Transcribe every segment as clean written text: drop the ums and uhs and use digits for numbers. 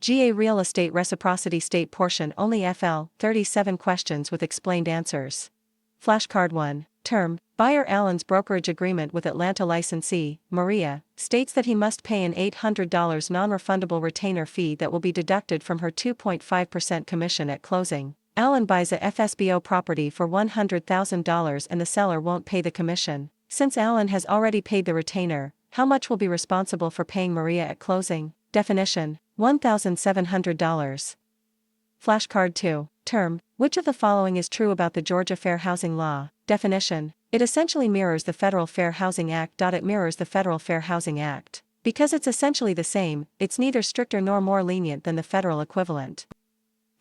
GA Real Estate Reciprocity State Portion Only FL, 37 questions with explained answers. Flashcard 1. Term, buyer Allen's brokerage agreement with Atlanta licensee, Maria, states that he must pay an $800 non-refundable retainer fee that will be deducted from her 2.5% commission at closing. Allen buys a FSBO property for $100,000 and the seller won't pay the commission. Since Allen has already paid the retainer, how much will be responsible for paying Maria at closing? Definition: $1,700. Flashcard 2. Term, which of the following is true about the Georgia Fair Housing Law? Definition: it essentially mirrors the Federal Fair Housing Act. It mirrors the Federal Fair Housing Act. Because it's essentially the same, it's neither stricter nor more lenient than the federal equivalent.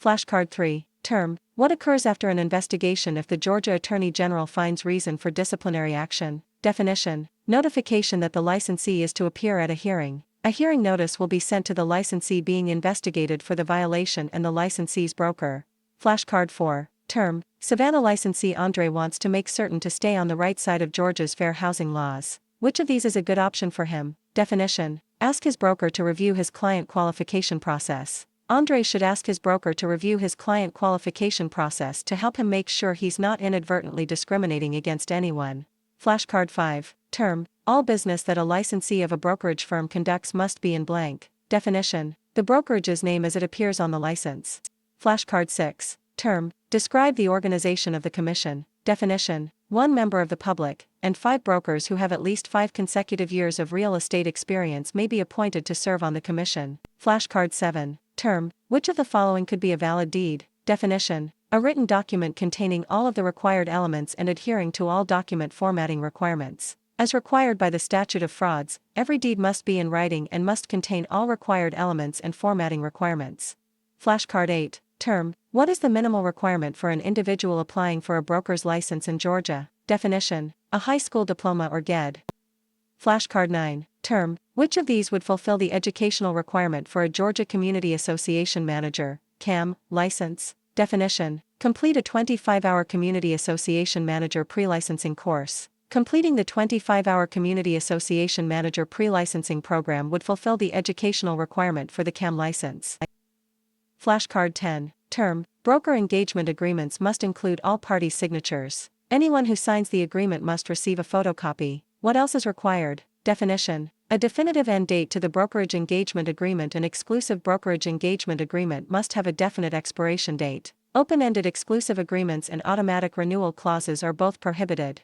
Flashcard 3. Term, what occurs after an investigation if the Georgia Attorney General finds reason for disciplinary action? Definition: notification that the licensee is to appear at a hearing. A hearing notice will be sent to the licensee being investigated for the violation and the licensee's broker. Flashcard 4. Term, Savannah licensee Andre wants to make certain to stay on the right side of Georgia's fair housing laws. Which of these is a good option for him? Definition: ask his broker to review his client qualification process. Andre should ask his broker to review his client qualification process to help him make sure he's not inadvertently discriminating against anyone. Flashcard 5. Term, all business that a licensee of a brokerage firm conducts must be in blank. Definition: the brokerage's name as it appears on the license. Flashcard 6. Term, describe the organization of the commission. Definition: 1 member of the public, and 5 brokers who have at least 5 consecutive years of real estate experience may be appointed to serve on the commission. Flashcard 7. Term, which of the following could be a valid deed? Definition: a written document containing all of the required elements and adhering to all document formatting requirements. As required by the statute of frauds, every deed must be in writing and must contain all required elements and formatting requirements. Flashcard 8. Term, what is the minimal requirement for an individual applying for a broker's license in Georgia? Definition: a high school diploma or GED. Flashcard 9. Term, which of these would fulfill the educational requirement for a Georgia Community Association Manager, CAM, license? Definition: complete a 25-hour Community Association Manager pre-licensing course. Completing the 25-hour Community Association Manager pre-licensing program would fulfill the educational requirement for the CAM license. Flashcard 10. Term, broker engagement agreements must include all parties' signatures. Anyone who signs the agreement must receive a photocopy. What else is required? Definition: a definitive end date to the brokerage engagement agreement. An exclusive brokerage engagement agreement must have a definite expiration date. Open-ended exclusive agreements and automatic renewal clauses are both prohibited.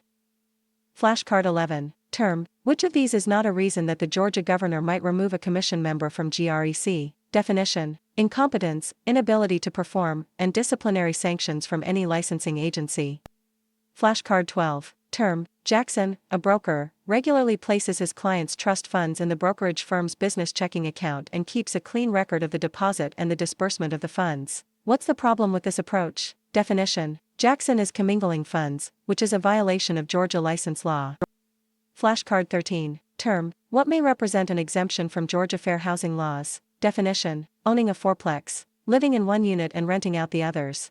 Flashcard 11. Term, which of these is not a reason that the Georgia governor might remove a commission member from GREC? Definition: incompetence, inability to perform, and disciplinary sanctions from any licensing agency. Flashcard 12. Term, Jackson, a broker, regularly places his clients' trust funds in the brokerage firm's business checking account and keeps a clean record of the deposit and the disbursement of the funds. What's the problem with this approach? Definition: Jackson is commingling funds, which is a violation of Georgia license law. Flashcard 13. Term, what may represent an exemption from Georgia fair housing laws? Definition: owning a fourplex, living in one unit and renting out the others.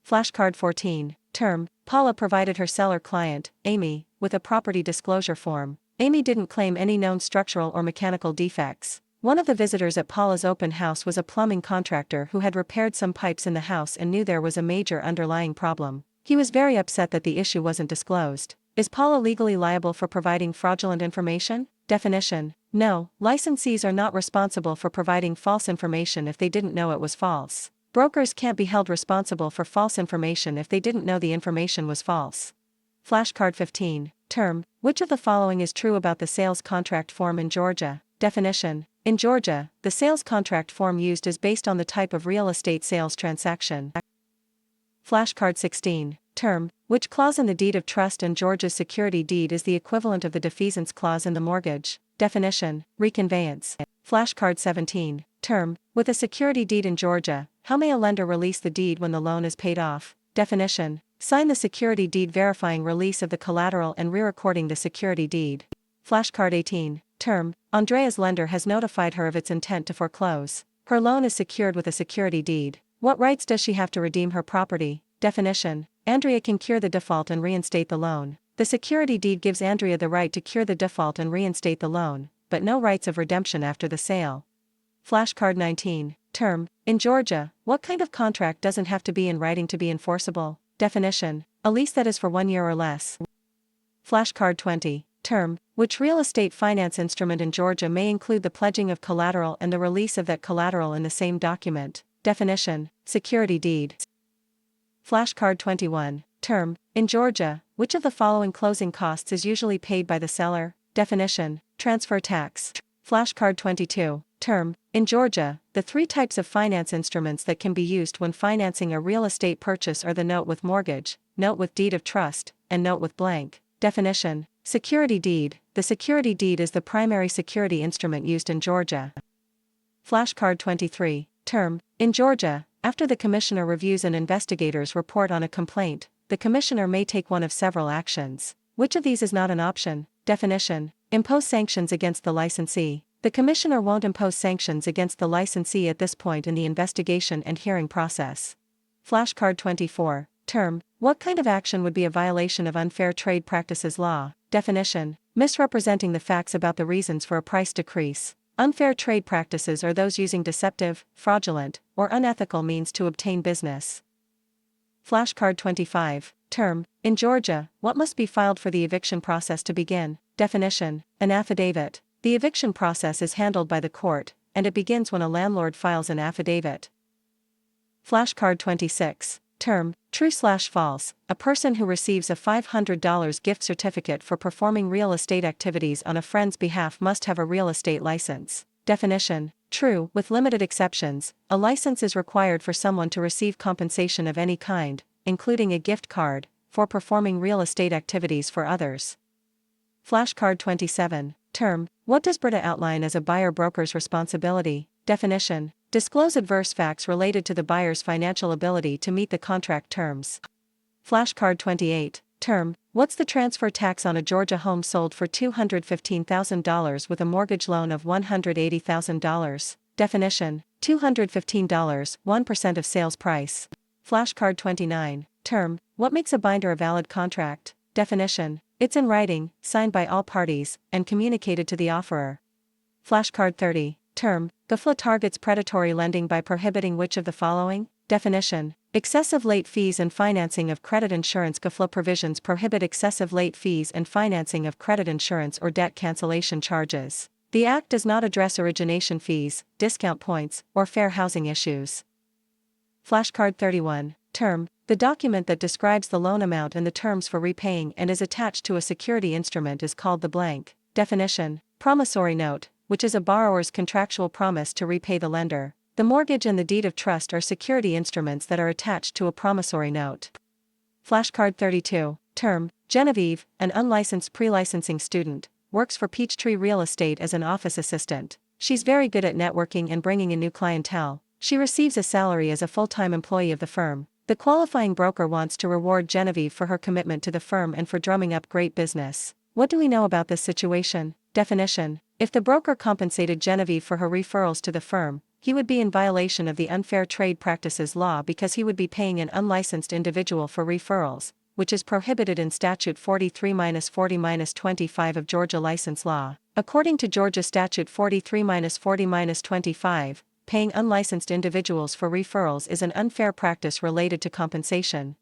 Flashcard 14. Term, Paula provided her seller client, Amy, with a property disclosure form. Amy didn't claim any known structural or mechanical defects. One of the visitors at Paula's open house was a plumbing contractor who had repaired some pipes in the house and knew there was a major underlying problem. He was very upset that the issue wasn't disclosed. Is Paula legally liable for providing fraudulent information? Definition: no, licensees are not responsible for providing false information if they didn't know it was false. Brokers can't be held responsible for false information if they didn't know the information was false. Flashcard 15. Term, which of the following is true about the sales contract form in Georgia? Definition: in Georgia, the sales contract form used is based on the type of real estate sales transaction. Flashcard 16. Term, which clause in the deed of trust and Georgia's security deed is the equivalent of the defeasance clause in the mortgage? Definition: reconveyance. Flashcard 17. Term, with a security deed in Georgia, how may a lender release the deed when the loan is paid off? Definition: sign the security deed verifying release of the collateral and re-recording the security deed. Flashcard 18. Term, Andrea's lender has notified her of its intent to foreclose. Her loan is secured with a security deed. What rights does she have to redeem her property? Definition: Andrea can cure the default and reinstate the loan. The security deed gives Andrea the right to cure the default and reinstate the loan, but no rights of redemption after the sale. Flashcard 19. Term. In Georgia, what kind of contract doesn't have to be in writing to be enforceable? Definition. A lease that is for 1 year or less. Flashcard 20. Term. Which real estate finance instrument in Georgia may include the pledging of collateral and the release of that collateral in the same document? Definition. Security deed. Flashcard 21. Term. In Georgia, which of the following closing costs is usually paid by the seller? Definition. Transfer tax. Flashcard 22. Term. In Georgia, the 3 types of finance instruments that can be used when financing a real estate purchase are the note with mortgage, note with deed of trust, and note with blank. Definition. Security deed. The security deed is the primary security instrument used in Georgia. Flashcard 23. Term. In Georgia, after the commissioner reviews an investigator's report on a complaint, the commissioner may take one of several actions. Which of these is not an option? Definition. Impose sanctions against the licensee. The commissioner won't impose sanctions against the licensee at this point in the investigation and hearing process. Flashcard 24. Term. What kind of action would be a violation of unfair trade practices law? Definition. Misrepresenting the facts about the reasons for a price decrease. Unfair trade practices are those using deceptive, fraudulent, or unethical means to obtain business. Flashcard 25. Term. In Georgia, what must be filed for the eviction process to begin? Definition. An affidavit. The eviction process is handled by the court, and it begins when a landlord files an affidavit. Flashcard 26. Term. True/false. A person who receives a $500 gift certificate for performing real estate activities on a friend's behalf must have a real estate license. Definition. True. With limited exceptions, a license is required for someone to receive compensation of any kind, including a gift card, for performing real estate activities for others. Flashcard 27. Term. What does BRTA outline as a buyer-broker's responsibility? Definition. Disclose adverse facts related to the buyer's financial ability to meet the contract terms. Flashcard 28. Term. What's the transfer tax on a Georgia home sold for $215,000 with a mortgage loan of $180,000? Definition. $215, 1% of sales price. Flashcard 29. Term. What makes a binder a valid contract? Definition. It's in writing, signed by all parties, and communicated to the offerer. Flashcard 30. Term. GFLA targets predatory lending by prohibiting which of the following? Definition. Excessive late fees and financing of credit insurance. GFLA provisions prohibit excessive late fees and financing of credit insurance or debt cancellation charges. The Act does not address origination fees, discount points, or fair housing issues. Flashcard 31. Term. The document that describes the loan amount and the terms for repaying and is attached to a security instrument is called the blank. Definition. Promissory note, which is a borrower's contractual promise to repay the lender. The mortgage and the deed of trust are security instruments that are attached to a promissory note. Flashcard 32. Term. Genevieve, an unlicensed pre-licensing student, works for Peachtree Real Estate as an office assistant. She's very good at networking and bringing in new clientele. She receives a salary as a full-time employee of the firm. The qualifying broker wants to reward Genevieve for her commitment to the firm and for drumming up great business. What do we know about this situation? Definition. If the broker compensated Genevieve for her referrals to the firm, he would be in violation of the Unfair Trade Practices Law because he would be paying an unlicensed individual for referrals, which is prohibited in Statute 43-40-25 of Georgia License Law. According to Georgia Statute 43-40-25, paying unlicensed individuals for referrals is an unfair practice related to compensation.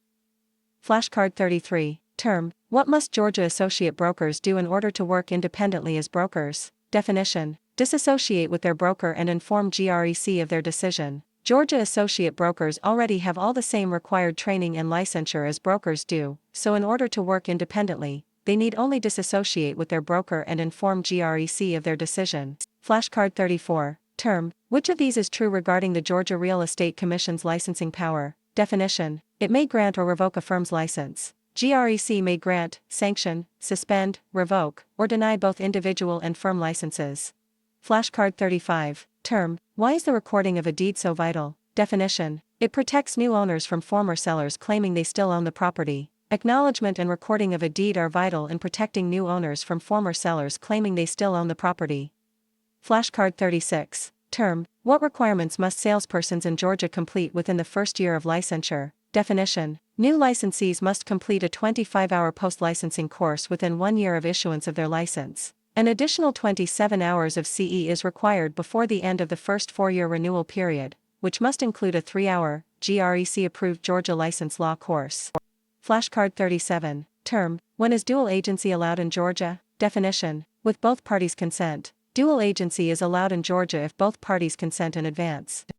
Flashcard 33. Term. What must Georgia associate brokers do in order to work independently as brokers? Definition. Disassociate with their broker and inform GREC of their decision. Georgia associate brokers already have all the same required training and licensure as brokers do, so in order to work independently, they need only disassociate with their broker and inform GREC of their decision. Flashcard 34. Term. Which of these is true regarding the Georgia Real Estate Commission's licensing power? Definition. It may grant or revoke a firm's license. GREC may grant, sanction, suspend, revoke, or deny both individual and firm licenses. Flashcard 35. Term. Why is the recording of a deed so vital? Definition. It protects new owners from former sellers claiming they still own the property. Acknowledgement and recording of a deed are vital in protecting new owners from former sellers claiming they still own the property. Flashcard 36. Term. What requirements must salespersons in Georgia complete within the first year of licensure? Definition. New licensees must complete a 25-hour post-licensing course within 1 year of issuance of their license. An additional 27 hours of CE is required before the end of the first 4-year renewal period, which must include a 3-hour, GREC-approved Georgia license law course. Flashcard 37. Term: when is dual agency allowed in Georgia? Definition: with both parties' consent. Dual agency is allowed in Georgia if both parties consent in advance.